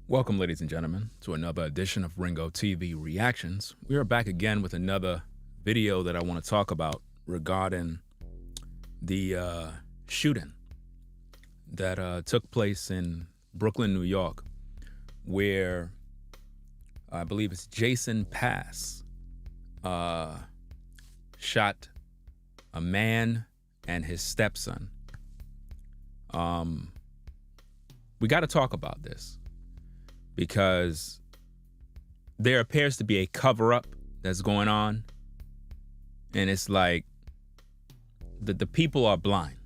Welcome, ladies and gentlemen, to another edition of Ringo TV Reactions. We are back again with another video that I want to talk about regarding the shooting that took place in Brooklyn, New York, where I believe it's Jason Pass shot a man and his stepson. We got to talk about this, because there appears to be a cover-up that's going on, and it's like the people are blind.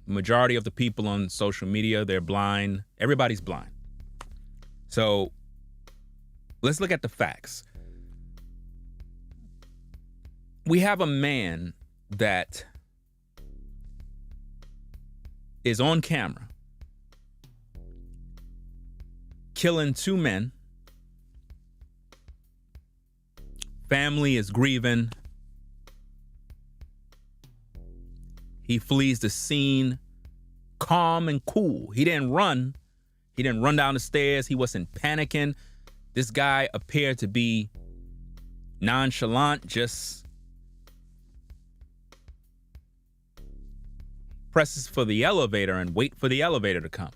The majority of the people on social media, they're blind. Everybody's blind. So let's look at the facts. We have a man that is on camera killing two men. Family is grieving. He flees the scene calm and cool. He didn't run. He didn't run down the stairs. He wasn't panicking. This guy appeared to be nonchalant, just presses for the elevator and wait for the elevator to come.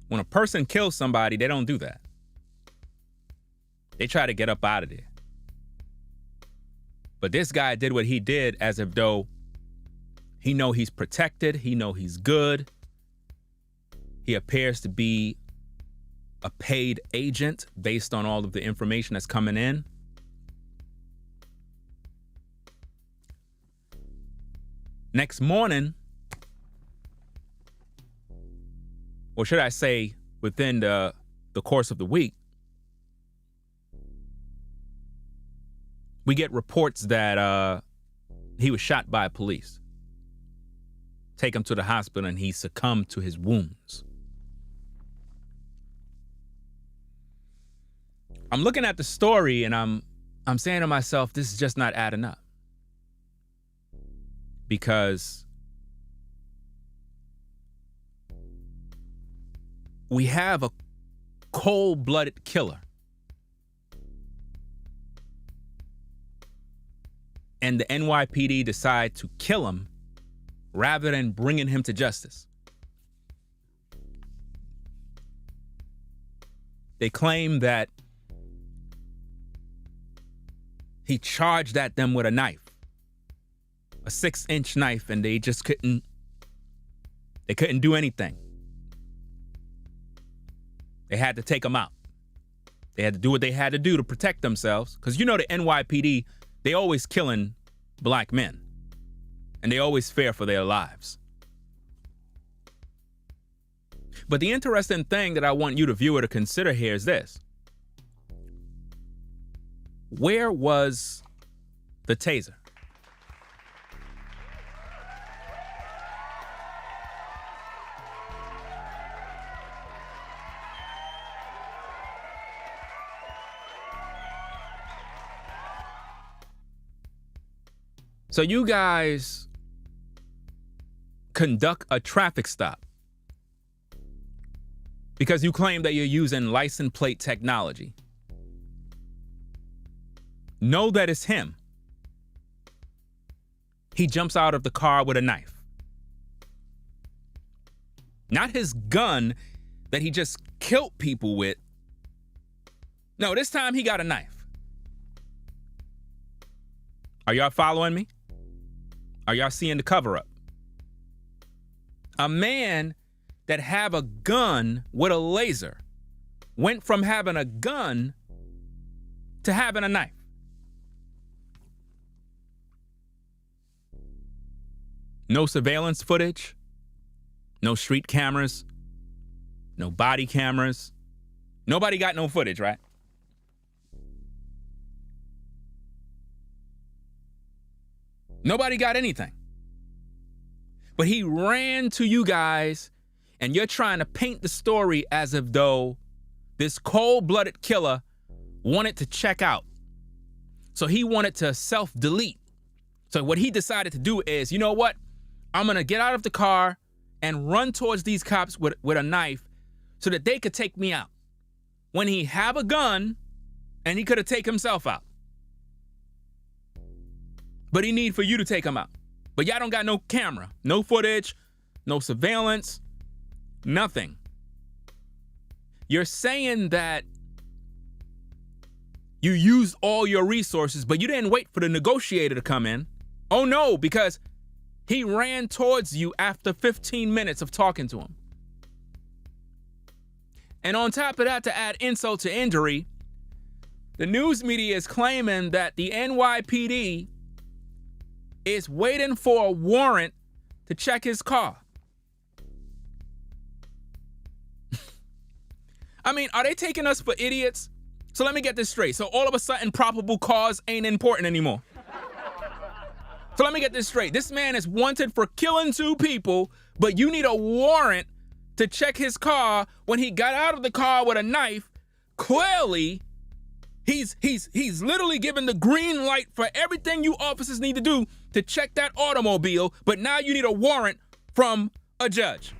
When a person kills somebody, they don't do that. They try to get up out of there. But this guy did what he did as if though he know he's protected, he know he's good. He appears to be a paid agent based on all of the information that's coming in. Next morning, or should I say within the course of the week, we get reports that he was shot by police. Take him to the hospital and he succumbed to his wounds. I'm looking at the story and I'm saying to myself, this is just not adding up. Because we have a cold-blooded killer. And the NYPD decide to kill him rather than bringing him to justice. They claim that he charged at them with a knife, a 6-inch knife, and they just couldn't do anything. They had to take him out. They had to do what they had to do to protect themselves. Because you know the NYPD, they always killing black men. And they always fear for their lives. But the interesting thing that I want you, the viewer, to consider here is this. Where was the taser? So you guys conduct a traffic stop because you claim that you're using license plate technology. Know that it's him. He jumps out of the car with a knife. Not his gun that he just killed people with. No, this time he got a knife. Are y'all following me? Are y'all seeing the cover-up? A man that have a gun with a laser went from having a gun to having a knife. No surveillance footage, no street cameras, no body cameras. Nobody got no footage, right? Nobody got anything. But he ran to you guys, and you're trying to paint the story as if though this cold-blooded killer wanted to check out. So he wanted to self-delete. So what he decided to do is, you know what? I'm going to get out of the car and run towards these cops with a knife so that they could take me out. When he have a gun and he could have taken himself out. But he need for you to take him out. But y'all don't got no camera, no footage, no surveillance, nothing. You're saying that you used all your resources, but you didn't wait for the negotiator to come in. Oh no, because he ran towards you after 15 minutes of talking to him. And on top of that, to add insult to injury, the news media is claiming that the NYPD is waiting for a warrant to check his car. I mean, are they taking us for idiots? So let me get this straight. So all of a sudden, probable cause ain't important anymore. So let me get this straight. This man is wanted for killing 2 people, but you need a warrant to check his car when he got out of the car with a knife. Clearly, he's literally given the green light for everything you officers need to do to check that automobile, but now you need a warrant from a judge.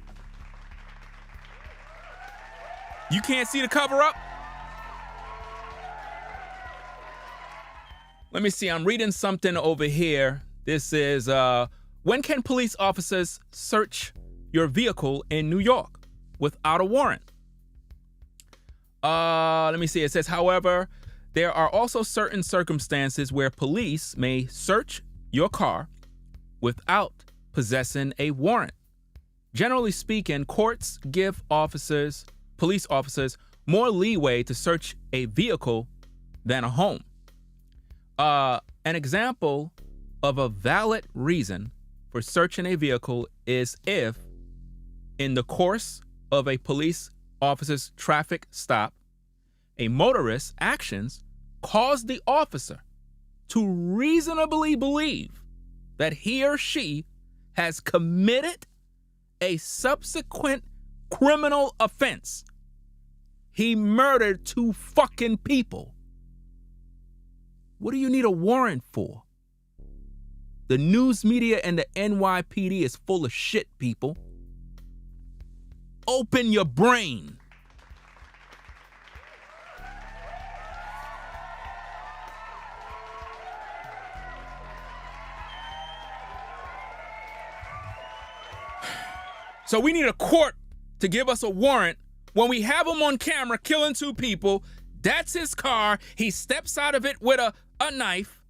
You can't see the cover up? Let me see, I'm reading something over here. This is, when can police officers search your vehicle in New York without a warrant? Let me see, it says, however, there are also certain circumstances where police may search your car without possessing a warrant. Generally speaking, courts give police officers, more leeway to search a vehicle than a home. An example of a valid reason for searching a vehicle is if, in the course of a police officer's traffic stop, a motorist's actions cause the officer to reasonably believe that he or she has committed a subsequent criminal offense. He murdered 2 fucking people. What do you need a warrant for? The news media and the NYPD is full of shit, people. Open your brain. So we need a court to give us a warrant when we have him on camera killing 2 people. That's his car. He steps out of it with a knife.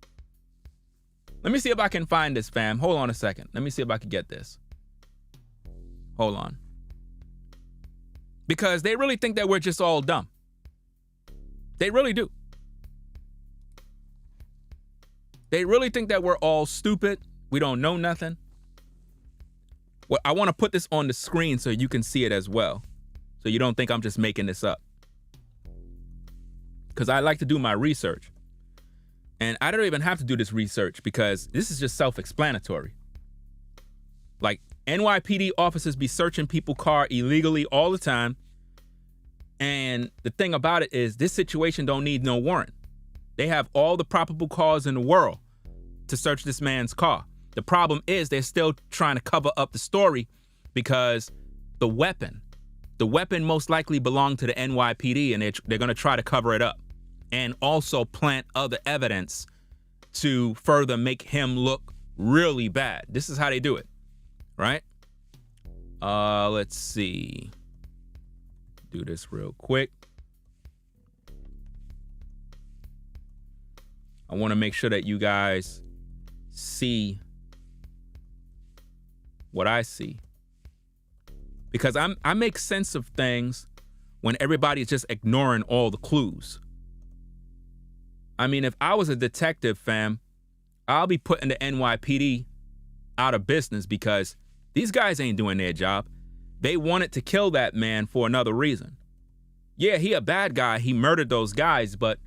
Let me see if I can find this, fam. Hold on a second. Let me see if I can get this. Hold on. Because they really think that we're just all dumb. They really do. They really think that we're all stupid. We don't know nothing. Well, I want to put this on the screen so you can see it as well. So you don't think I'm just making this up. Because I like to do my research. And I don't even have to do this research because this is just self-explanatory. Like, NYPD officers be searching people's car illegally all the time. And the thing about it is this situation don't need no warrant. They have all the probable cause in the world to search this man's car. The problem is they're still trying to cover up the story because the weapon most likely belonged to the NYPD, and they're going to try to cover it up and also plant other evidence to further make him look really bad. This is how they do it, right? Let's see. Do this real quick. I want to make sure that you guys see what I see. Because I make sense of things when everybody's just ignoring all the clues. I mean, if I was a detective, fam, I'll be putting the NYPD out of business because these guys ain't doing their job. They wanted to kill that man for another reason. Yeah, he a bad guy. He murdered those guys, but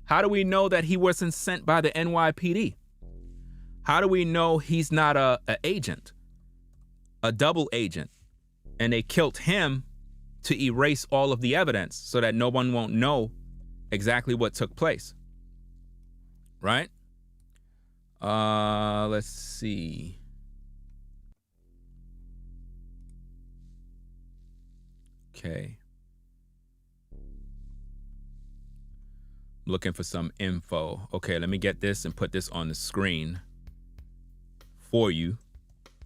how do we know that he wasn't sent by the NYPD? How do we know he's not a agent, a double agent? And they killed him to erase all of the evidence so that no one won't know exactly what took place. Right? Let's see. Okay. looking for some info. Okay, let me get this and put this on the screen for you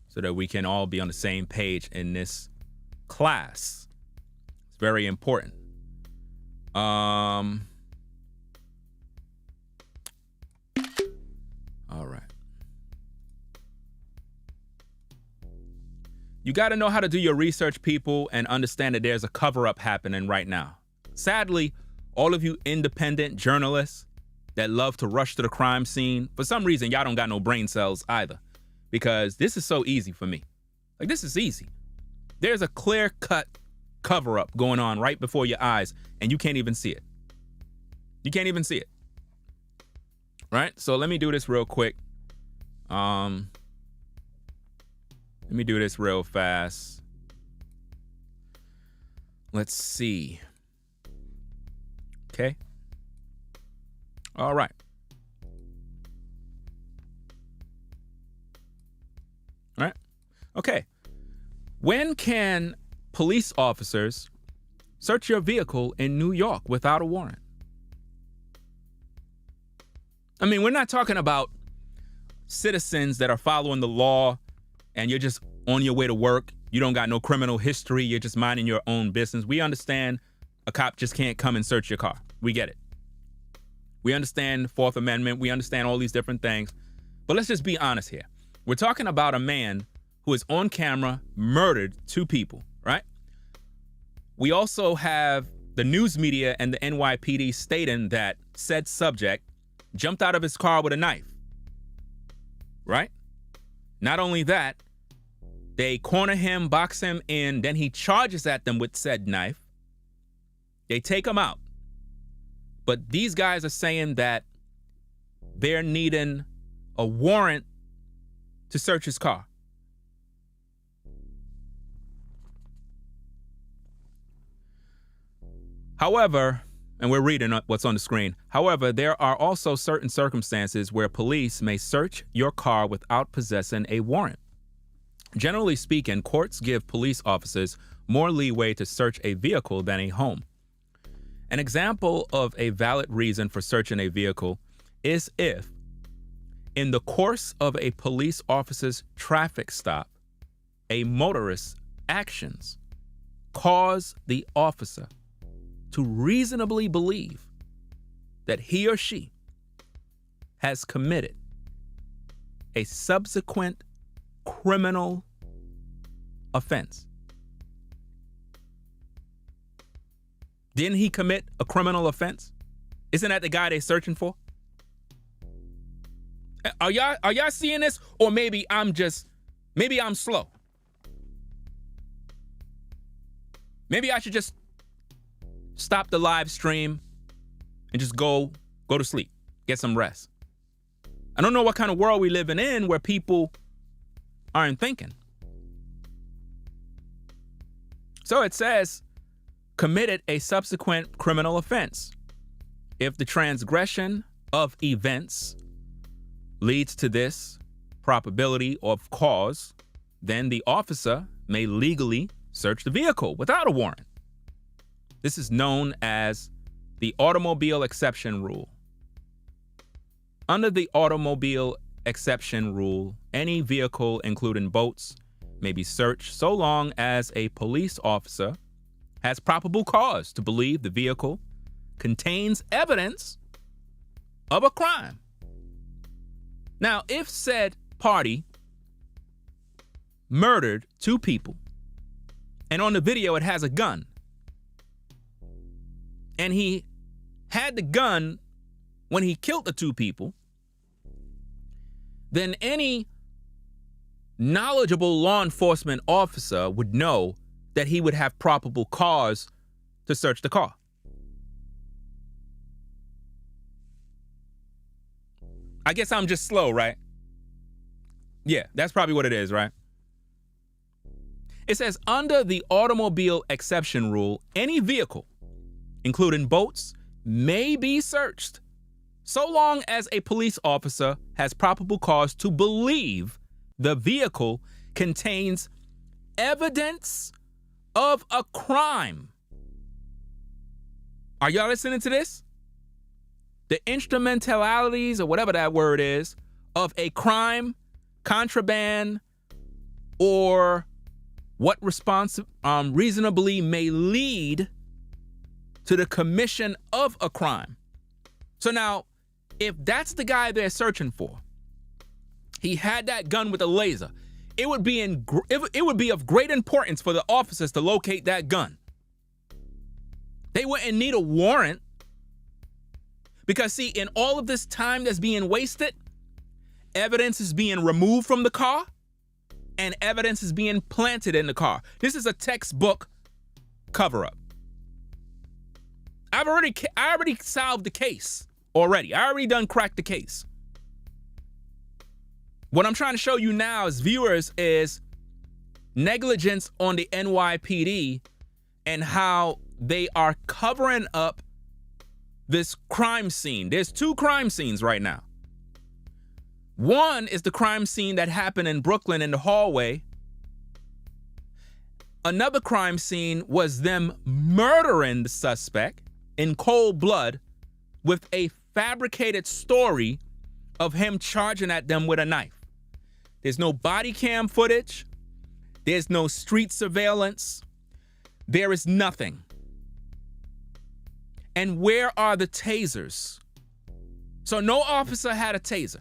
so that we can all be on the same page in this class. It's very important. All right. You got to know how to do your research, people, and understand that there's a cover-up happening right now. Sadly, all of you independent journalists that love to rush to the crime scene, for some reason, y'all don't got no brain cells either, because this is so easy for me. Like, this is easy. There's a clear-cut cover-up going on right before your eyes, and you can't even see it. You can't even see it. Right? So let me do this real quick. Let me do this real fast. Let's see. Okay. All right. All right. Okay. When can police officers search your vehicle in New York without a warrant? I mean, we're not talking about citizens that are following the law and you're just on your way to work. You don't got no criminal history. You're just minding your own business. We understand a cop just can't come and search your car. We get it. We understand the Fourth Amendment. We understand all these different things. But let's just be honest here. We're talking about a man who is on camera, murdered 2 people, right? We also have the news media and the NYPD stating that said subject jumped out of his car with a knife, right? Not only that, they corner him, box him in, then he charges at them with said knife. They take him out. But these guys are saying that they're needing a warrant to search his car. However, and we're reading what's on the screen. However, there are also certain circumstances where police may search your car without possessing a warrant. Generally speaking, courts give police officers more leeway to search a vehicle than a home. An example of a valid reason for searching a vehicle is if, in the course of a police officer's traffic stop, a motorist's actions cause the officer to reasonably believe that he or she has committed a subsequent criminal offense. Didn't he commit a criminal offense? Isn't that the guy they're searching for? Are y'all seeing this? Or maybe I'm slow. Maybe I should just stop the live stream and just go to sleep, get some rest. I don't know what kind of world we living in where people aren't thinking. So it says, committed a subsequent criminal offense. If the transgression of events leads to this probability of cause, then the officer may legally search the vehicle without a warrant. This is known as the automobile exception rule. Under the automobile exception rule, any vehicle, including boats, may be searched so long as a police officer has probable cause to believe the vehicle contains evidence of a crime. Now, if said party murdered 2 people, and on the video it has a gun, and he had the gun when he killed the 2 people, then any knowledgeable law enforcement officer would know that he would have probable cause to search the car. I guess I'm just slow, right? Yeah, that's probably what it is, right? It says, under the automobile exception rule, any vehicle, including boats, may be searched so long as a police officer has probable cause to believe the vehicle contains evidence of a crime. Are y'all listening to this? the instrumentalities, or whatever that word is, of a crime, contraband, or what reasonably may lead to the commission of a crime. So now, if that's the guy they're searching for, he had that gun with a laser, it would be of great importance for the officers to locate that gun. They wouldn't need a warrant, because see, in all of this time that's being wasted, evidence is being removed from the car and evidence is being planted in the car. This is a textbook cover-up. I already solved the case already. I already done cracked the case. What I'm trying to show you now as viewers is negligence on the NYPD and how they are covering up this crime scene. There's two crime scenes right now. One is the crime scene that happened in Brooklyn in the hallway. Another crime scene was them murdering the suspect in cold blood with a fabricated story of him charging at them with a knife. There's no body cam footage. There's no street surveillance. There is nothing. And where are the tasers? So no officer had a taser.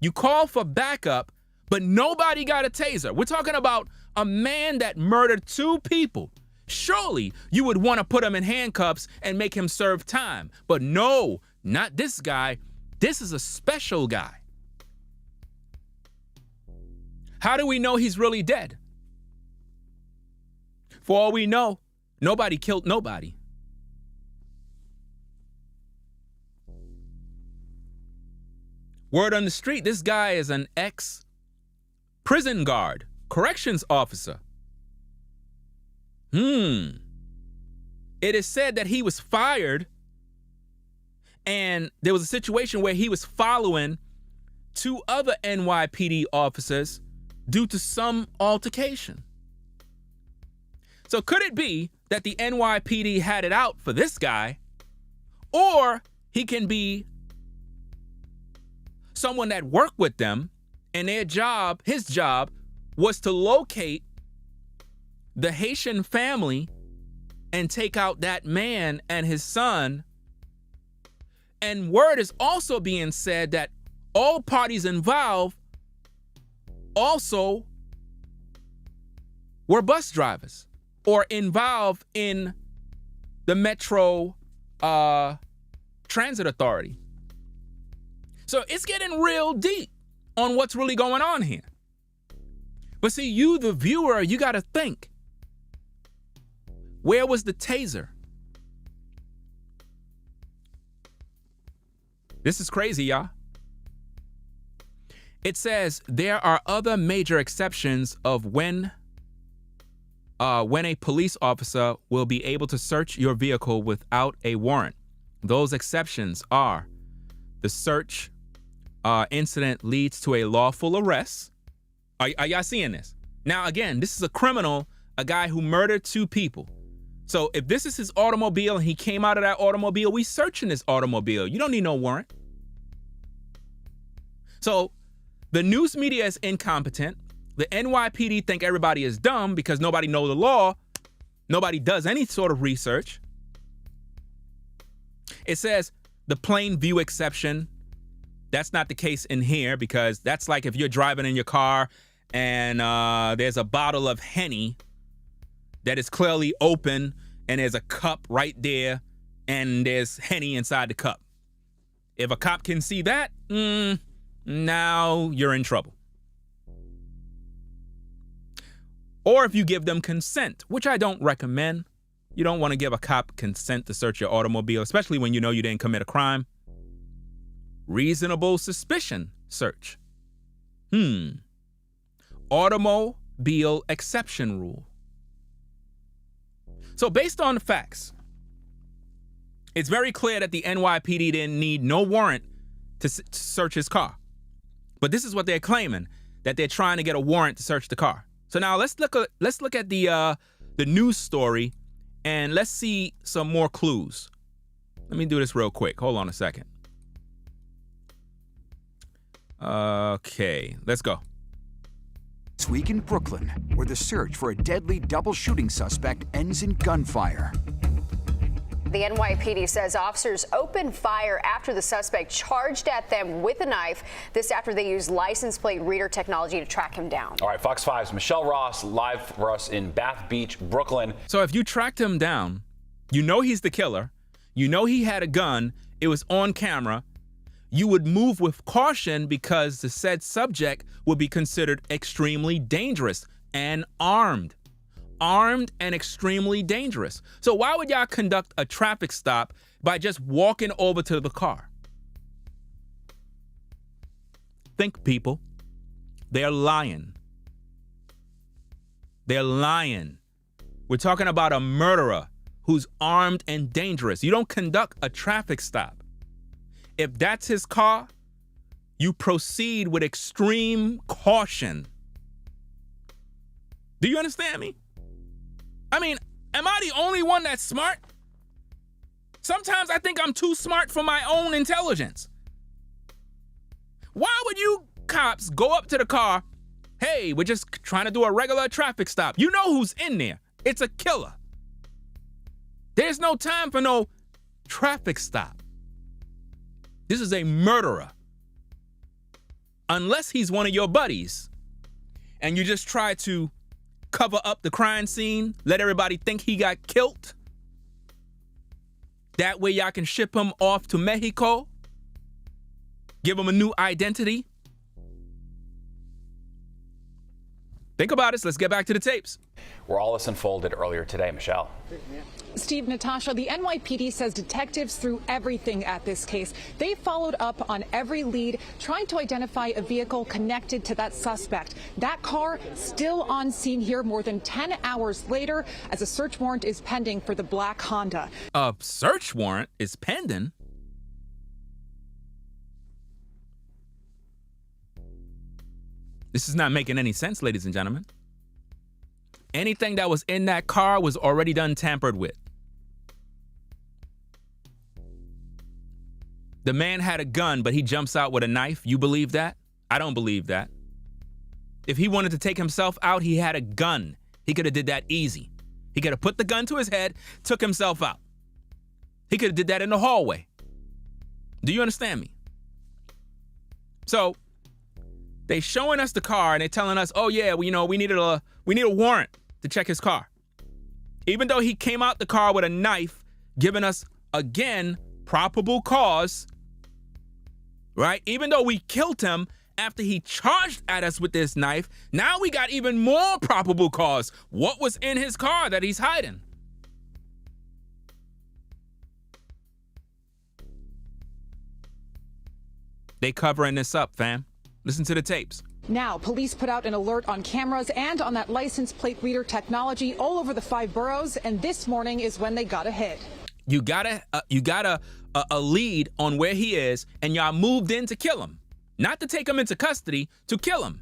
You call for backup, but nobody got a taser. We're talking about a man that murdered two people. Surely you would want to put him in handcuffs and make him serve time. But no, not this guy. This is a special guy. How do we know he's really dead? For all we know, nobody killed nobody. Word on the street, this guy is an ex-prison guard, corrections officer. It is said that he was fired and there was a situation where he was following two other NYPD officers due to some altercation. So could it be that the NYPD had it out for this guy, or he can be someone that worked with them and his job was to locate the Haitian family and take out that man and his son. And word is also being said that all parties involved also were bus drivers or involved in the Metro Transit Authority. So it's getting real deep on what's really going on here. But see, you, the viewer, you got to think. Where was the taser? This is crazy, y'all. It says there are other major exceptions of when a police officer will be able to search your vehicle without a warrant. Those exceptions are the search incident leads to a lawful arrest. Are y'all seeing this? Now, again, this is a criminal, a guy who murdered two people. So if this is his automobile and he came out of that automobile, we searching this automobile. You don't need no warrant. So the news media is incompetent. The NYPD think everybody is dumb because nobody knows the law. Nobody does any sort of research. It says the plain view exception. That's not the case in here, because that's like if you're driving in your car and there's a bottle of Henny that is clearly open and there's a cup right there and there's Henny inside the cup. If a cop can see that, now you're in trouble. Or if you give them consent, which I don't recommend. You don't want to give a cop consent to search your automobile, especially when you know you didn't commit a crime. Reasonable suspicion search. Automobile exception rule. So based on the facts, it's very clear that the NYPD didn't need no warrant to search his car. But this is what they're claiming, that they're trying to get a warrant to search the car. So now let's look at the news story and let's see some more clues. Let me do this real quick. Hold on a second. Okay, let's go. This week in Brooklyn, where the search for a deadly double shooting suspect ends in gunfire. The NYPD says officers opened fire after the suspect charged at them with a knife. This after they used license plate reader technology to track him down. All right, Fox 5's Michelle Ross live for us in Bath Beach, Brooklyn. So if you tracked him down, you know he's the killer, you know he had a gun, it was on camera, you would move with caution because the said subject would be considered extremely dangerous and armed. Armed and extremely dangerous. So why would y'all conduct a traffic stop by just walking over to the car? Think, people. They're lying. They're lying. We're talking about a murderer who's armed and dangerous. You don't conduct a traffic stop. If that's his car, you proceed with extreme caution. Do you understand me? I mean, am I the only one that's smart? Sometimes I think I'm too smart for my own intelligence. Why would you cops go up to the car? Hey, we're just trying to do a regular traffic stop. You know who's in there. It's a killer. There's no time for no traffic stop. This is a murderer. Unless he's one of your buddies and you just try to cover up the crime scene, let everybody think he got killed. That way y'all can ship him off to Mexico, give him a new identity. Think about it. Let's get back to the tapes. Where all this unfolded earlier today, Michelle. Steve, Natasha, the NYPD says detectives threw everything at this case. They followed up on every lead, trying to identify a vehicle connected to that suspect. That car still on scene here more than 10 hours later as a search warrant is pending for the black Honda. A search warrant is pending? This is not making any sense, ladies and gentlemen. Anything that was in that car was already done tampered with. The man had a gun, but he jumps out with a knife. You believe that? I don't believe that. If he wanted to take himself out, he had a gun. He could have did that easy. He could have put the gun to his head, took himself out. He could have did that in the hallway. Do you understand me? So they showing us the car and they're telling us, oh yeah, we need a warrant to check his car. Even though he came out the car with a knife, giving us, again, probable cause, right? Even though we killed him after he charged at us with this knife, now we got even more probable cause. What was in his car that he's hiding? They covering this up, fam. Listen to the tapes. Now, police put out an alert on cameras and on that license plate reader technology all over the 5 boroughs, and this morning is when they got a hit. You got a lead on where he is, and y'all moved in to kill him. Not to take him into custody, to kill him.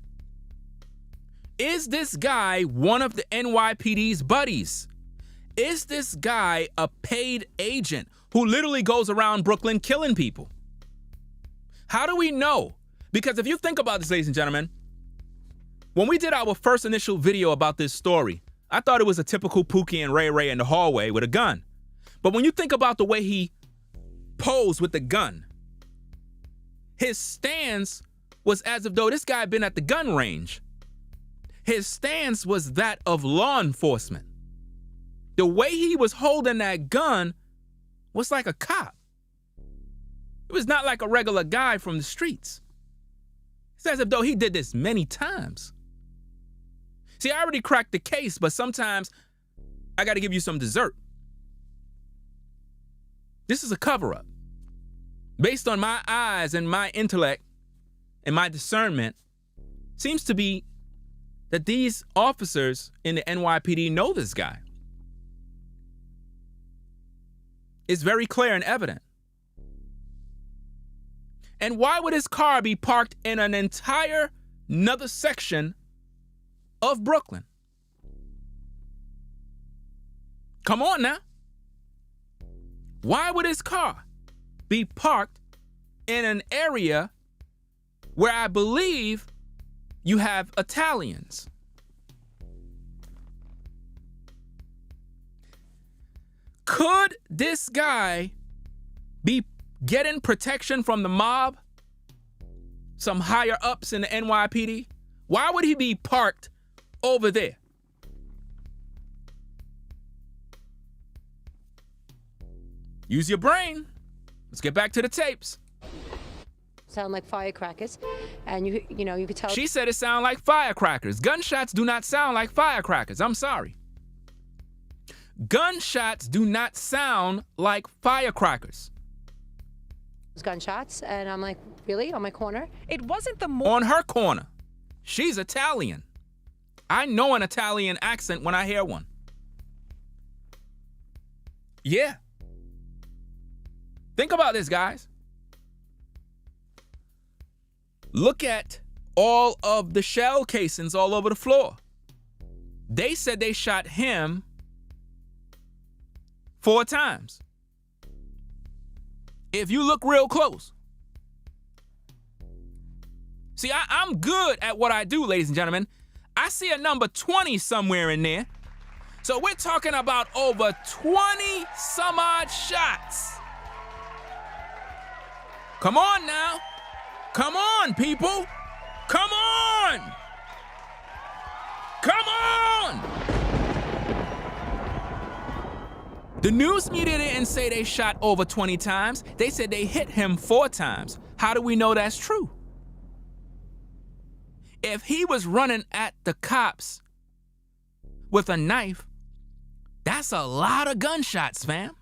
Is this guy one of the NYPD's buddies? Is this guy a paid agent who literally goes around Brooklyn killing people? How do we know? Because if you think about this, ladies and gentlemen, when we did our first initial video about this story, I thought it was a typical Pookie and Ray Ray in the hallway with a gun. But when you think about the way he posed with the gun, his stance was as if though this guy had been at the gun range. His stance was that of law enforcement. The way he was holding that gun was like a cop. It was not like a regular guy from the streets. It's as if though he did this many times. See, I already cracked the case, but sometimes I got to give you some dessert. This is a cover-up. Based on my eyes and my intellect and my discernment, seems to be that these officers in the NYPD know this guy. It's very clear and evident. And why would his car be parked in an entire another section of Brooklyn? Come on now. Why would his car be parked in an area where I believe you have Italians? Could this guy be getting protection from the mob? Some higher ups in the NYPD? Why would he be parked over there? Use your brain. Let's get back to the tapes. Sound like firecrackers, and you know you could tell. She said it sounded like firecrackers. Gunshots do not sound like firecrackers. I'm sorry. Gunshots do not sound like firecrackers. Gunshots, and I'm like, really? On my corner? It wasn't the On her corner. She's Italian. I know an Italian accent when I hear one. Yeah. Think about this, guys. Look at all of the shell casings all over the floor. They said they shot him 4 times. If you look real close. See, I'm good at what I do, ladies and gentlemen. I see a number 20 somewhere in there. So we're talking about over 20 some odd shots. Come on now. Come on, people. Come on. Come on. The news media didn't say they shot over 20 times. They said they hit him 4 times. How do we know that's true? If he was running at the cops with a knife, that's a lot of gunshots, fam.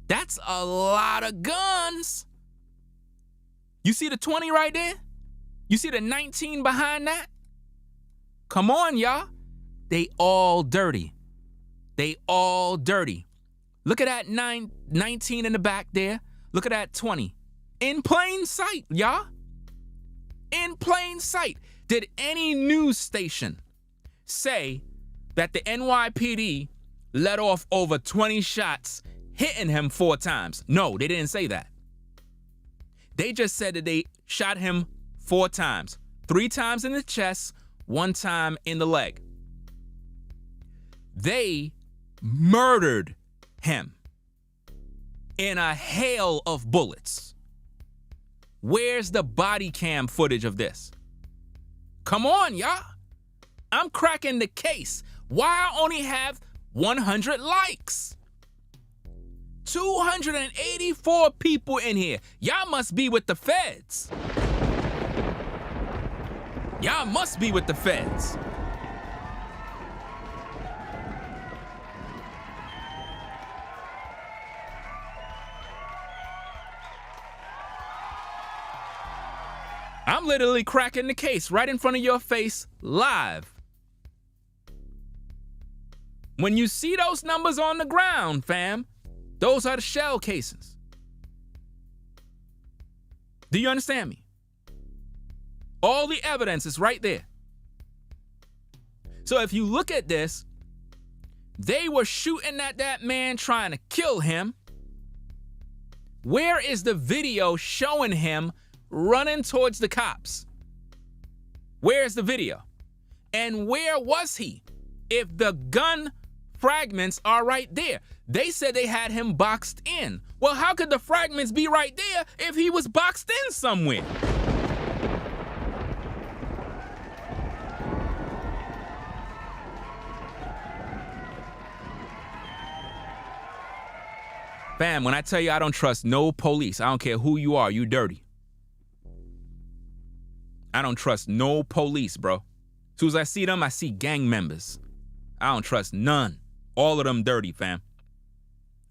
That's a lot of guns. You see the 20 right there? You see the 19 behind that? Come on, y'all. They all dirty. They all dirty. Look at that 19 in the back there. Look at that 20. In plain sight, y'all. In plain sight. Did any news station say that the NYPD let off over 20 shots, hitting him 4 times? No, they didn't say that. They just said that they shot him 4 times. 3 times in the chest, 1 time in the leg. They murdered him in a hail of bullets. Where's the body cam footage of this? Come on, y'all. I'm cracking the case. Why I only have 100 likes? 284 people in here. Y'all must be with the feds. Y'all must be with the feds. I'm literally cracking the case right in front of your face, live. When you see those numbers on the ground, fam, those are the shell casings. Do you understand me? All the evidence is right there. So if you look at this, they were shooting at that man trying to kill him. Where is the video showing him running towards the cops? Where's the video? And where was he? If the gun fragments are right there. They said they had him boxed in. Well, how could the fragments be right there if he was boxed in somewhere? Fam, when I tell you I don't trust no police, I don't care who you are, you dirty. I don't trust no police, bro. As soon as I see them, I see gang members. I don't trust none. All of them dirty, fam.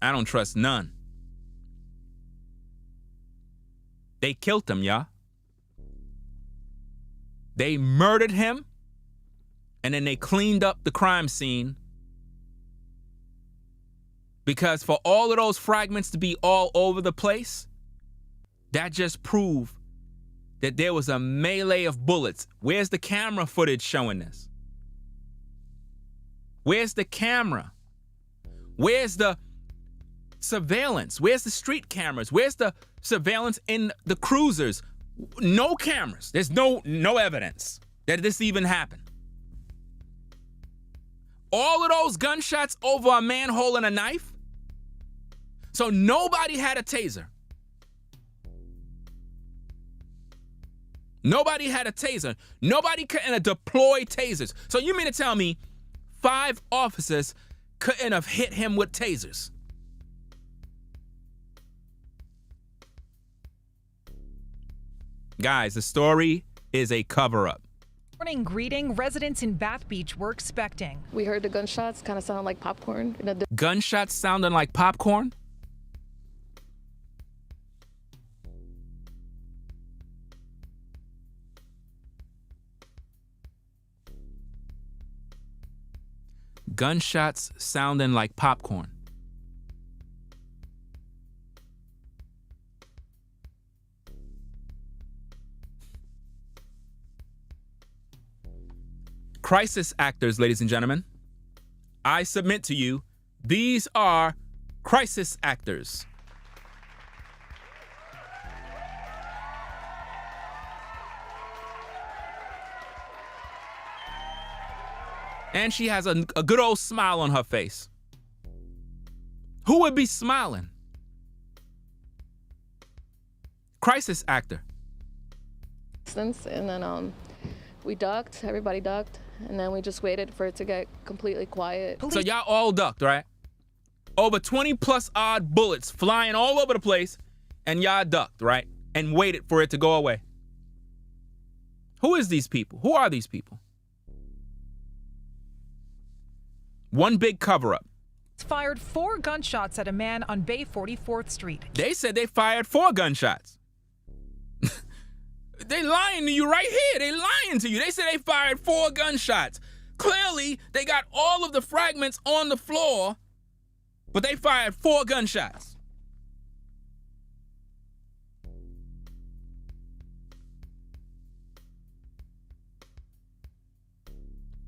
I don't trust none. They killed him, y'all. They murdered him, and then they cleaned up the crime scene. Because for all of those fragments to be all over the place, that just proved that there was a melee of bullets. Where's the camera footage showing this? Where's the camera? Where's the surveillance? Where's the street cameras? Where's the surveillance in the cruisers? No cameras. There's no evidence that this even happened. All of those gunshots over a man holding a knife? So nobody had a taser. Nobody had a taser. Nobody couldn't deploy tasers. So you mean to tell me 5 officers couldn't have hit him with tasers? Guys, the story is a cover-up. Morning greeting residents in Bath Beach were expecting. We heard the gunshots kind of sound like popcorn. Gunshots sounding like popcorn? Gunshots sounding like popcorn. Crisis actors, ladies and gentlemen. I submit to you, these are crisis actors. And she has a good old smile on her face. Who would be smiling? Crisis actor. And then we ducked, everybody ducked, and then we just waited for it to get completely quiet. So y'all all ducked, right? Over 20 plus odd bullets flying all over the place, and y'all ducked, right? And waited for it to go away. Who is these people? Who are these people? One big cover-up. Fired 4 gunshots at a man on Bay 44th Street. They said they fired 4 gunshots. They lying to you right here. They lying to you. They said they fired 4 gunshots. Clearly, they got all of the fragments on the floor, but they fired 4 gunshots.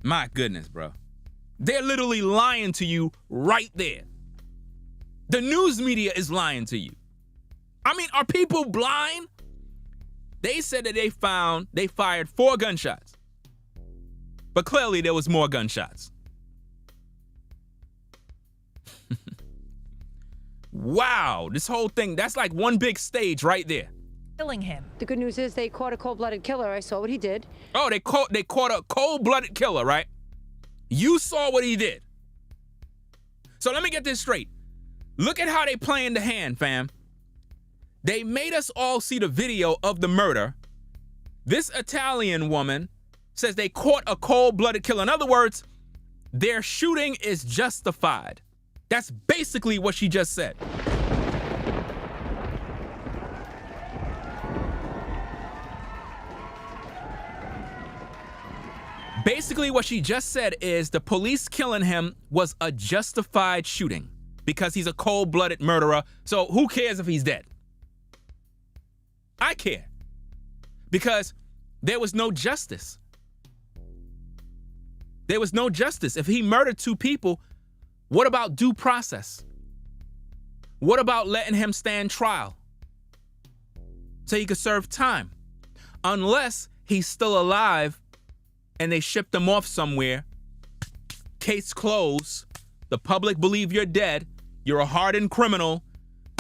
My goodness, bro. They're literally lying to you right there. The news media is lying to you. I mean, are people blind? They said that they fired 4 gunshots. But clearly there was more gunshots. Wow, this whole thing, that's like one big stage right there. Killing him. The good news is they caught a cold-blooded killer. I saw what he did. Oh, they caught a cold-blooded killer, right? You saw what he did. So let me get this straight. Look at how they playing the hand, fam. They made us all see the video of the murder. This Italian woman says they caught a cold-blooded killer. In other words, their shooting is justified. That's basically what she just said. Basically, what she just said is the police killing him was a justified shooting because he's a cold-blooded murderer. So who cares if he's dead? I care because there was no justice. There was no justice. If he murdered 2 people, what about due process? What about letting him stand trial so he could serve time? Unless he's still alive and they shipped him off somewhere, case closed, the public believe you're dead, you're a hardened criminal,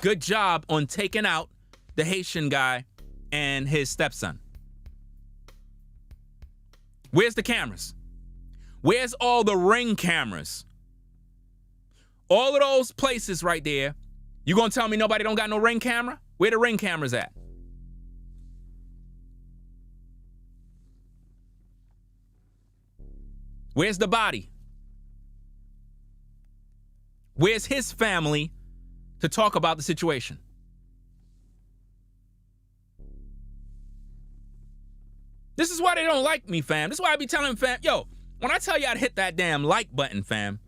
good job on taking out the Haitian guy and his stepson. Where's the cameras? Where's all the ring cameras? All of those places right there, you gonna tell me nobody don't got no ring camera? Where the ring cameras at? Where's the body? Where's his family to talk about the situation? This is why they don't like me, fam. This is why I be telling fam, yo, when I tell y'all to hit that damn like button, fam,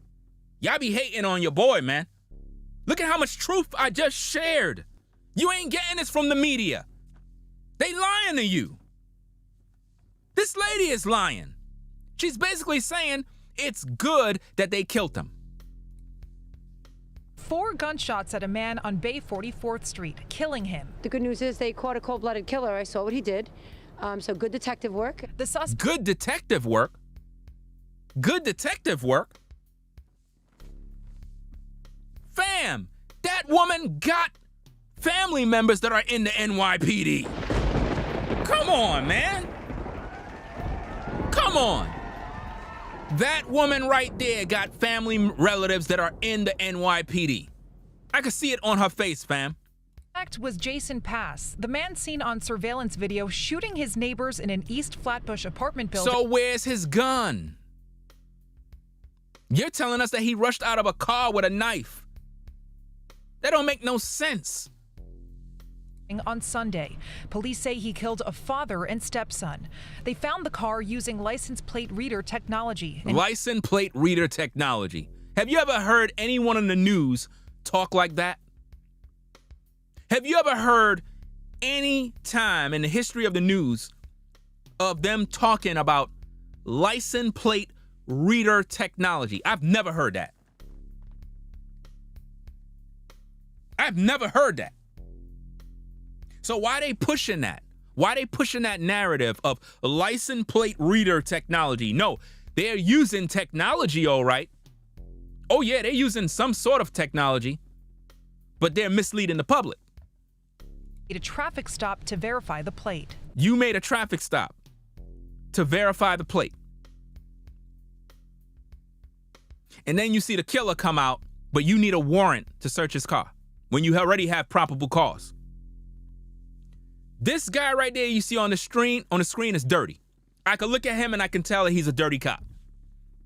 y'all be hating on your boy, man. Look at how much truth I just shared. You ain't getting this from the media. They lying to you. This lady is lying. She's basically saying it's good that they killed him. 4 gunshots at a man on Bay 44th Street, killing him. The good news is they caught a cold-blooded killer. I saw what he did. So good detective work. The suspect. Good detective work? Good detective work? Fam, that woman got family members that are in the NYPD. Come on, man. Come on. That woman right there got family relatives that are in the NYPD. I could see it on her face, fam. Was Jason Pass, the man seen on surveillance video shooting his neighbors in an East Flatbush apartment building. So where's his gun? You're telling us that he rushed out of a car with a knife. That don't make no sense. On Sunday, police say he killed a father and stepson. They found the car using license plate reader technology. License plate reader technology. Have you ever heard anyone in the news talk like that? Have you ever heard any time in the history of the news of them talking about license plate reader technology? I've never heard that. I've never heard that. So why they pushing that? Why they pushing that narrative of license plate reader technology? No, they're using technology, all right. Oh yeah, they're using some sort of technology, but they're misleading the public. A traffic stop to verify the plate. You made a traffic stop to verify the plate. And then you see the killer come out, but you need a warrant to search his car when you already have probable cause. This guy right there you see on the screen is dirty. I can look at him and I can tell that he's a dirty cop.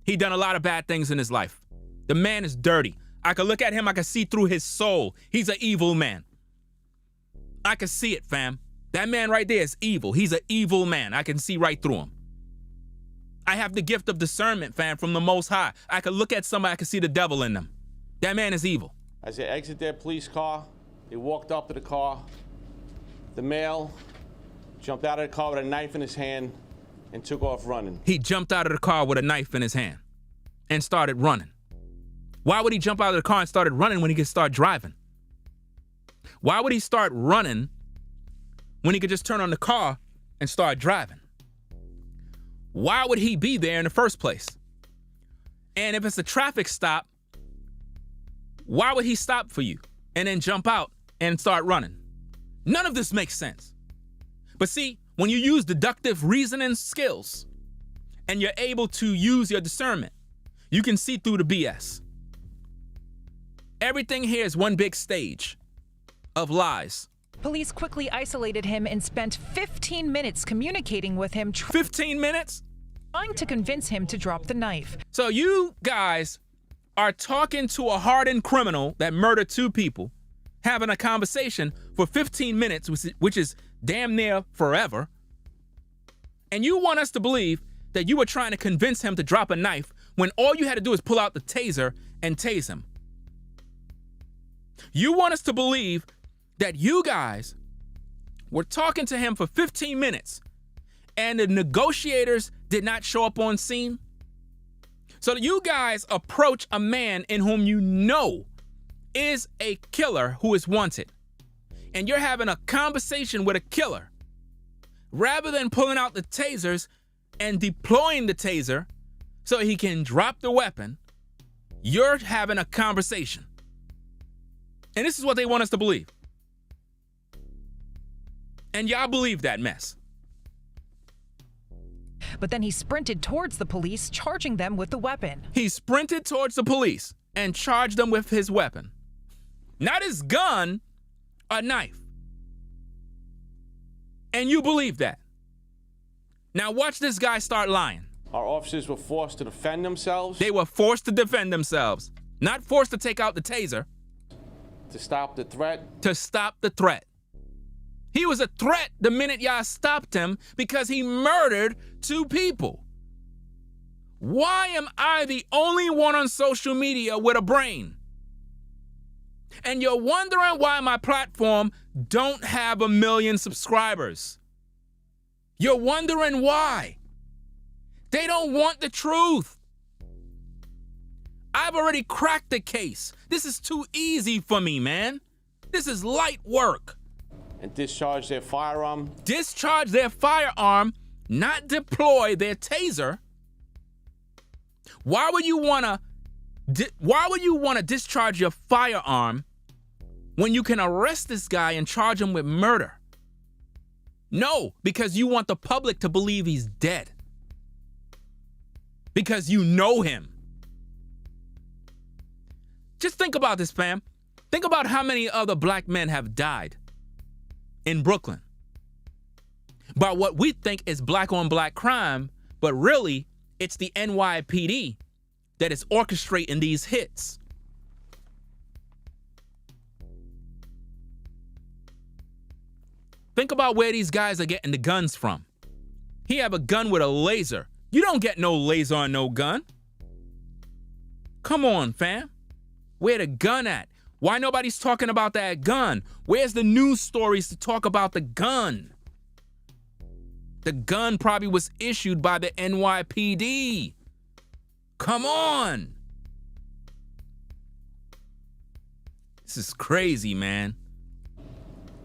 He done a lot of bad things in his life. The man is dirty. I can look at him, I can see through his soul. He's an evil man. I can see it, fam. That man right there is evil. He's an evil man. I can see right through him. I have the gift of discernment, fam, from the Most High. I can look at somebody, I can see the devil in them. That man is evil. As they exit their police car, they walked up to the car. The male jumped out of the car with a knife in his hand and took off running. He jumped out of the car with a knife in his hand and started running. Why would he jump out of the car and started running when he could start driving? Why would he start running when he could just turn on the car and start driving? Why would he be there in the first place? And if it's a traffic stop, why would he stop for you and then jump out and start running? None of this makes sense. But see, when you use deductive reasoning skills and you're able to use your discernment, you can see through the BS. Everything here is one big stage of lies. Police quickly isolated him and spent 15 minutes communicating with him. 15 minutes? Trying to convince him to drop the knife. So you guys are talking to a hardened criminal that murdered 2 people, having a conversation for 15 minutes, which is damn near forever. And you want us to believe that you were trying to convince him to drop a knife when all you had to do is pull out the taser and tase him. You want us to believe that you guys were talking to him for 15 minutes and the negotiators did not show up on scene? So you guys approach a man in whom you know is a killer who is wanted, and you're having a conversation with a killer. Rather than pulling out the tasers and deploying the taser so he can drop the weapon, you're having a conversation. And this is what they want us to believe. And y'all believe that mess. But then he sprinted towards the police, charging them with the weapon. He sprinted towards the police and charged them with his weapon. Not his gun, a knife. And you believe that. Now watch this guy start lying. Our officers were forced to defend themselves. They were forced to defend themselves, not forced to take out the taser. To stop the threat. To stop the threat. He was a threat the minute y'all stopped him because he murdered 2 people. Why am I the only one on social media with a brain? And you're wondering why my platform don't have 1 million subscribers. You're wondering why. They don't want the truth. I've already cracked the case. This is too easy for me, man. This is light work. And discharge their firearm. Discharge their firearm, not deploy their taser. Why would you wanna discharge your firearm when you can arrest this guy and charge him with murder? No, because you want the public to believe he's dead. Because you know him. Just think about this, fam. Think about how many other black men have died in Brooklyn by what we think is black on black crime, but really it's the NYPD that is orchestrating these hits. Think about where these guys are getting the guns from. He have a gun with a laser. You don't get no laser on no gun. Come on, fam. Where the gun at? Why nobody's talking about that gun? Where's the news stories to talk about the gun? The gun probably was issued by the NYPD. Come on. This is crazy, man.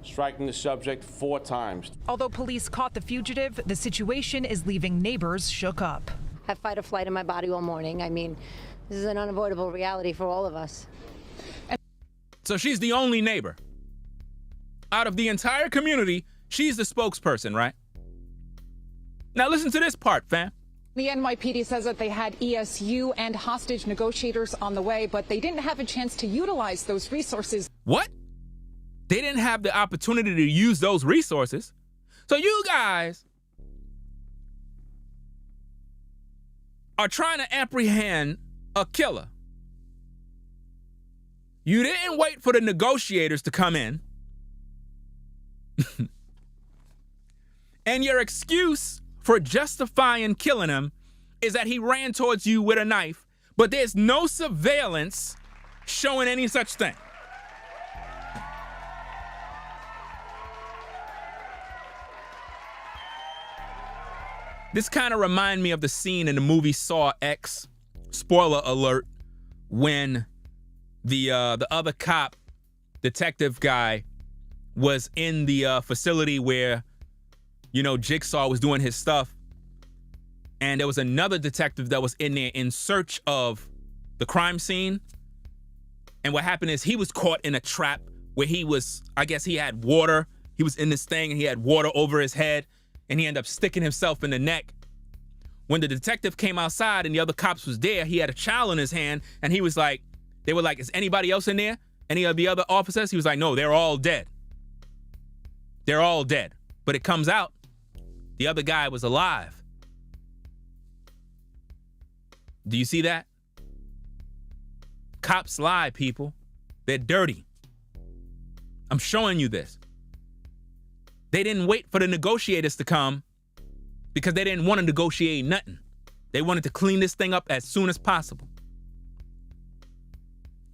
Striking the subject 4 times. Although police caught the fugitive, the situation is leaving neighbors shook up. I have fight or flight in my body all morning. I mean, this is an unavoidable reality for all of us. So she's the only neighbor. Out of the entire community, she's the spokesperson, right? Now listen to this part, fam. The NYPD says that they had ESU and hostage negotiators on the way, but they didn't have a chance to utilize those resources. What? They didn't have the opportunity to use those resources. So you guys are trying to apprehend a killer. You didn't wait for the negotiators to come in. And your excuse for justifying killing him is that he ran towards you with a knife, but there's no surveillance showing any such thing. This kind of reminds me of the scene in the movie Saw X, spoiler alert, when the other cop, detective guy, was in the facility where, you know, Jigsaw was doing his stuff. And there was another detective that was in there in search of the crime scene. And what happened is he was caught in a trap where he was, I guess he had water. He was in this thing and he had water over his head. And he ended up sticking himself in the neck. When the detective came outside and the other cops was there, he had a child in his hand. And he was like, they were like, is anybody else in there? Any of the other officers? He was like, no, they're all dead. They're all dead. But it comes out, the other guy was alive. Do you see that? Cops lie, people. They're dirty. I'm showing you this. They didn't wait for the negotiators to come because they didn't want to negotiate nothing. They wanted to clean this thing up as soon as possible.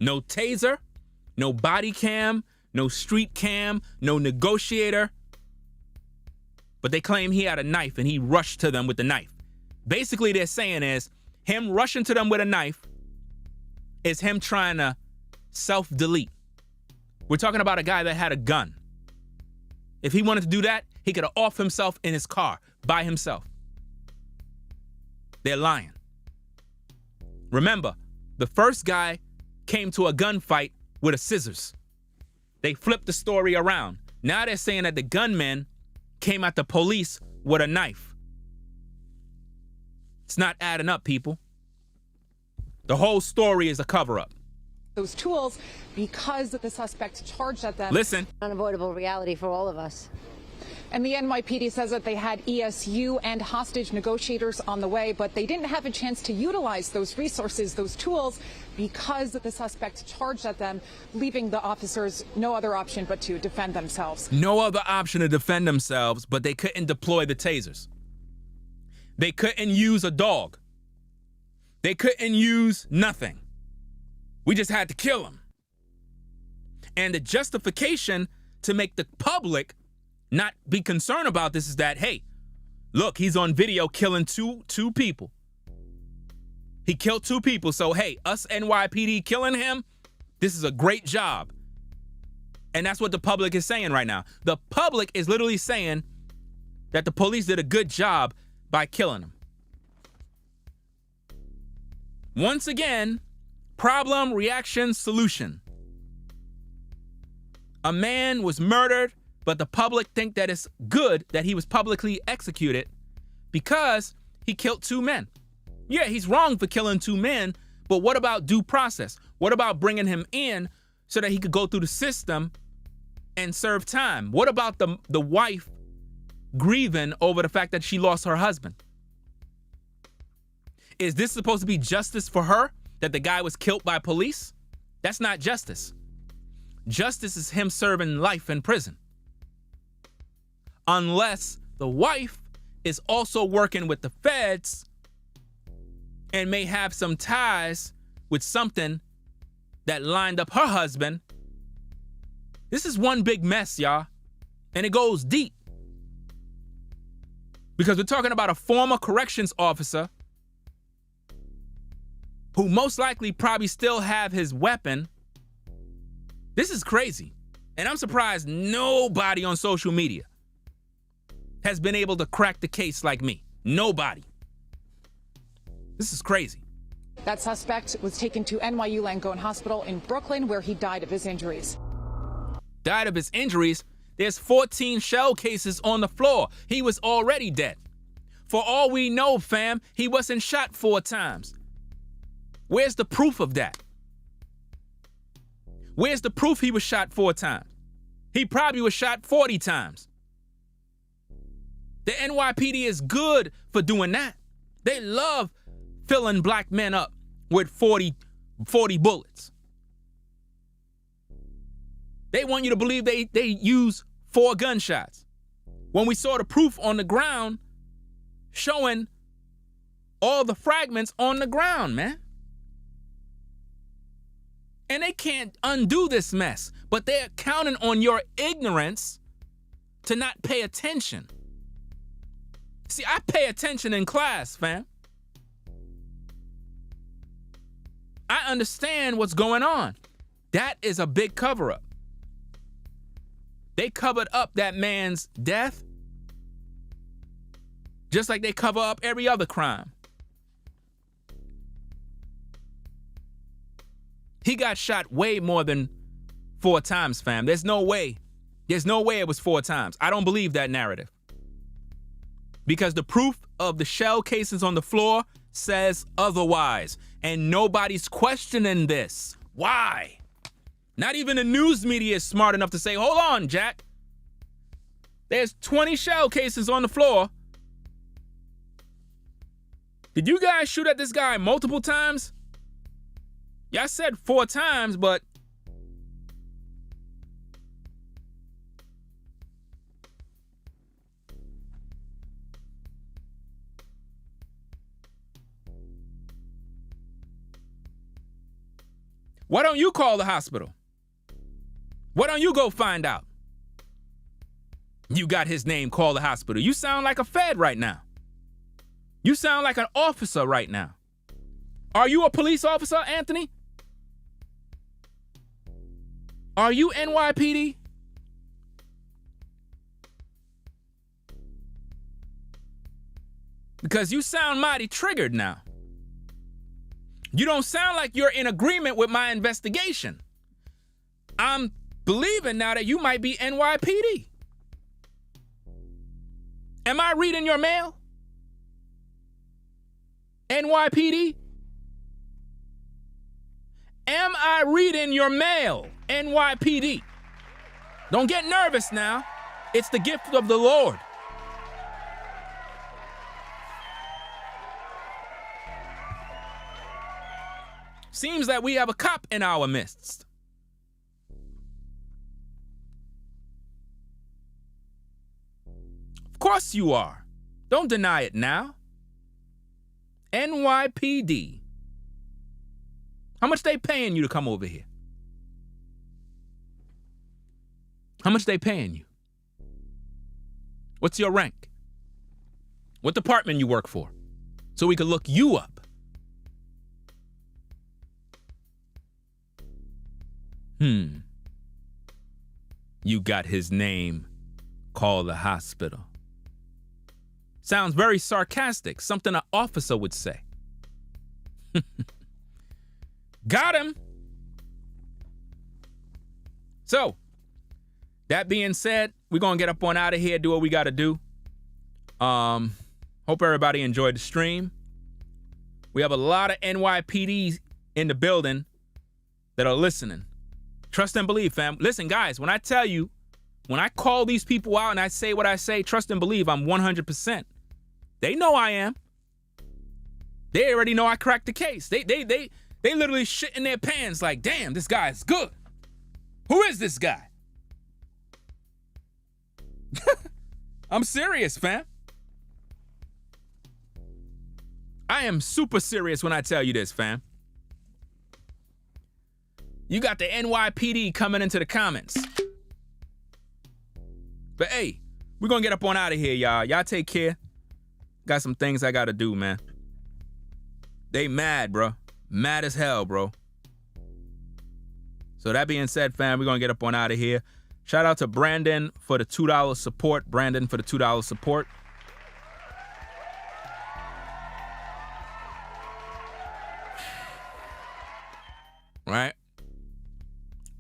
No taser, no body cam, no street cam, no negotiator. But they claim he had a knife and he rushed to them with the knife. Basically, they're saying is him rushing to them with a knife is him trying to self-delete. We're talking about a guy that had a gun. If he wanted to do that, he could have off himself in his car by himself. They're lying. Remember, the first guy came to a gunfight with a scissors. They flipped the story around. Now they're saying that the gunman came at the police with a knife. It's not adding up, people. The whole story is a cover-up. Those tools because the suspect charged at them. Listen. Unavoidable reality for all of us. And the NYPD says that they had ESU and hostage negotiators on the way, but they didn't have a chance to utilize those resources, those tools, because the suspect charged at them, leaving the officers no other option but to defend themselves. No other option to defend themselves, but they couldn't deploy the tasers. They couldn't use a dog. They couldn't use nothing. We just had to kill him. And the justification to make the public not be concerned about this is that, hey, look, he's on video killing two people. He killed 2 people, so hey, us NYPD killing him, this is a great job. And that's what the public is saying right now. The public is literally saying that the police did a good job by killing him. Once again, problem, reaction, solution. A man was murdered, but the public think that it's good that he was publicly executed because he killed 2 men. Yeah, he's wrong for killing 2 men, but what about due process? What about bringing him in so that he could go through the system and serve time? What about the wife grieving over the fact that she lost her husband? Is this supposed to be justice for her, that the guy was killed by police? That's not justice. Justice is him serving life in prison. Unless the wife is also working with the feds and may have some ties with something that lined up her husband. This is one big mess, y'all. And it goes deep. Because we're talking about a former corrections officer who most likely probably still have his weapon. This is crazy. And I'm surprised nobody on social media has been able to crack the case like me. Nobody. This is crazy. That suspect was taken to NYU Langone Hospital in Brooklyn, where he died of his injuries. Died of his injuries? There's 14 shell cases on the floor. He was already dead. For all we know, fam, he wasn't shot 4 times. Where's the proof of that? Where's the proof he was shot 4 times? He probably was shot 40 times. The NYPD is good for doing that. They love filling black men up with 40 bullets. They want you to believe they use 4 gunshots. When we saw the proof on the ground showing all the fragments on the ground, man. And they can't undo this mess, but they're counting on your ignorance to not pay attention. See, I pay attention in class, fam. I understand what's going on. That is a big cover-up. They covered up that man's death just like they cover up every other crime. He got shot way more than 4 times, fam. There's no way. There's no way it was 4 times. I don't believe that narrative. Because the proof of the shell casings on the floor says otherwise. And nobody's questioning this. Why? Not even the news media is smart enough to say, hold on, Jack. There's 20 shell casings on the floor. Did you guys shoot at this guy multiple times? Yeah, I said 4 times, but why don't you call the hospital? Why don't you go find out? You got his name, call the hospital. You sound like a fed right now. You sound like an officer right now. Are you a police officer, Anthony? Are you NYPD? Because you sound mighty triggered now. You don't sound like you're in agreement with my investigation. I'm believing now that you might be NYPD. Am I reading your mail? NYPD? Am I reading your mail? NYPD. Don't get nervous now. It's the gift of the Lord. Seems that we have a cop in our midst. Of course you are. Don't deny it now. NYPD. How much they paying you to come over here? How much they paying you? What's your rank? What department you work for? So we can look you up. You got his name. Call the hospital. Sounds very sarcastic, something an officer would say. Got him. So, that being said, we're going to get up on out of here, do what we got to do. Hope everybody enjoyed the stream. We have a lot of NYPDs in the building that are listening. Trust and believe, fam. Listen, guys, when I tell you, when I call these people out and I say what I say, trust and believe, I'm 100%. They know I am. They already know I cracked the case. They literally shit in their pants like, damn, this guy is good. Who is this guy? I'm serious, fam. I am super serious when I tell you this, fam. You got the NYPD coming into the comments. But hey, we're gonna get up on out of here, y'all. Y'all take care. Got some things I gotta do, man. They mad, bro. Mad as hell, bro. So that being said, fam, we're gonna get up on out of here. Shout out to Brandon for the $2 support. Brandon for the $2 support. Right?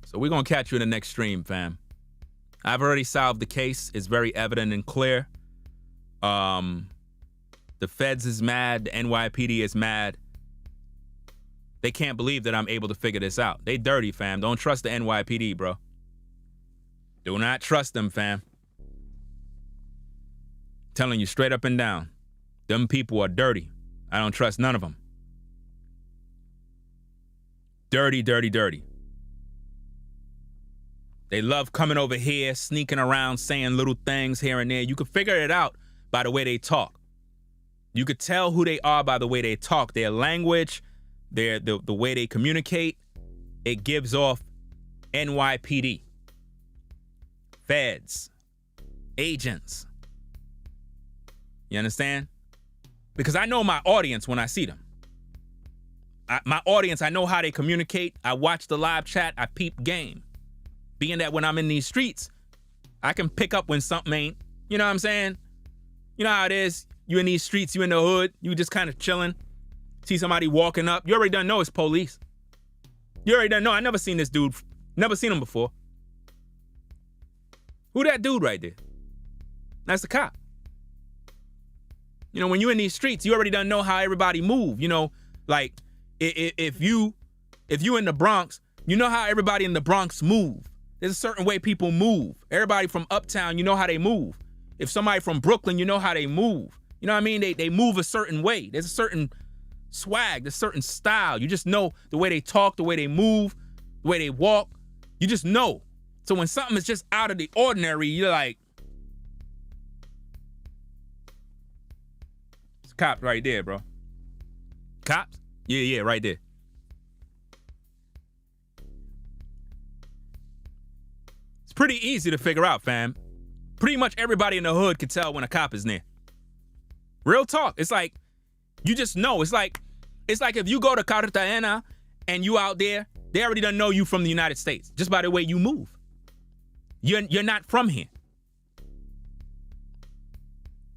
So we're gonna catch you in the next stream, fam. I've already solved the case. It's very evident and clear. The feds is mad. The NYPD is mad. They can't believe that I'm able to figure this out. They dirty, fam. Don't trust the NYPD, bro. Do not trust them, fam. Telling you straight up and down. Them people are dirty. I don't trust none of them. Dirty, dirty, dirty. They love coming over here, sneaking around, saying little things here and there. You can figure it out by the way they talk. You could tell who they are by the way they talk. Their language, the way they communicate, it gives off NYPD. Feds. Agents. You understand? Because I know my audience when I see them. My audience, I know how they communicate. I watch the live chat. I peep game. Being that when I'm in these streets, I can pick up when something ain't, you know what I'm saying? You know how it is. You in these streets, you in the hood, you just kind of chilling. See somebody walking up. You already done know it's police. You already done know. I never seen this dude. Never seen him before. Who that dude right there? That's the cop. You know, when you in these streets, you already done know how everybody move. You know, like if you in the Bronx, you know how everybody in the Bronx move. There's a certain way people move. Everybody from uptown, you know how they move. If somebody from Brooklyn, you know how they move. You know what I mean? They move a certain way. There's a certain swag, there's a certain style. You just know the way they talk, the way they move, the way they walk. You just know. So when something is just out of the ordinary, you're like, it's cops right there, bro. Cops? Yeah, right there. It's pretty easy to figure out, fam. Pretty much everybody in the hood can tell when a cop is near. Real talk. It's like, you just know. It's like if you go to Cartagena and you out there, they already done know you from the United States just by the way you move. You're not from here.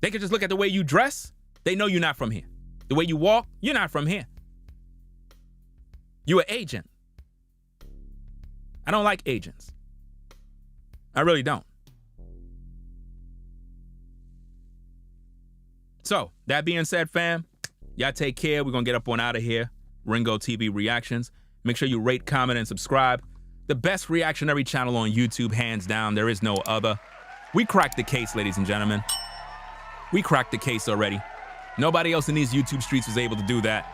They can just look at the way you dress. They know you're not from here. The way you walk, you're not from here. You're an agent. I don't like agents. I really don't. So, that being said, fam, y'all take care. We're going to get up on out of here. Ringo TV Reactions. Make sure you rate, comment, and subscribe. The best reactionary channel on YouTube, hands down. There is no other. We cracked the case, ladies and gentlemen. We cracked the case already. Nobody else in these YouTube streets was able to do that.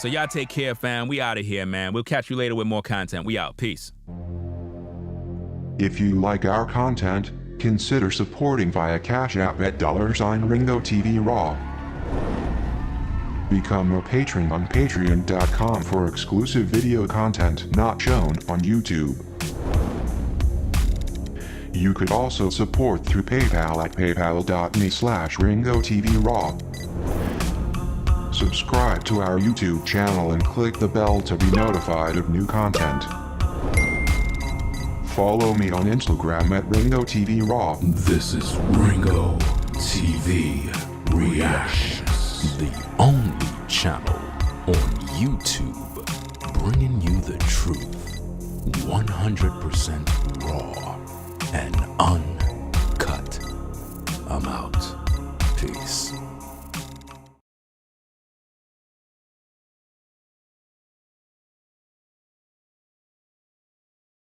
So y'all take care, fam. We out of here, man. We'll catch you later with more content. We out. Peace. If you like our content, consider supporting via Cash App at $Ringo TV Raw. Become a patron on patreon.com for exclusive video content not shown on YouTube. You could also support through PayPal at paypal.me/Ringo TV Raw. Subscribe to our YouTube channel and click the bell to be notified of new content. Follow me on Instagram at Ringo TV Raw. This is Ringo TV Reactions, the only channel on YouTube bringing you the truth, 100% raw and uncut. I'm out. Peace.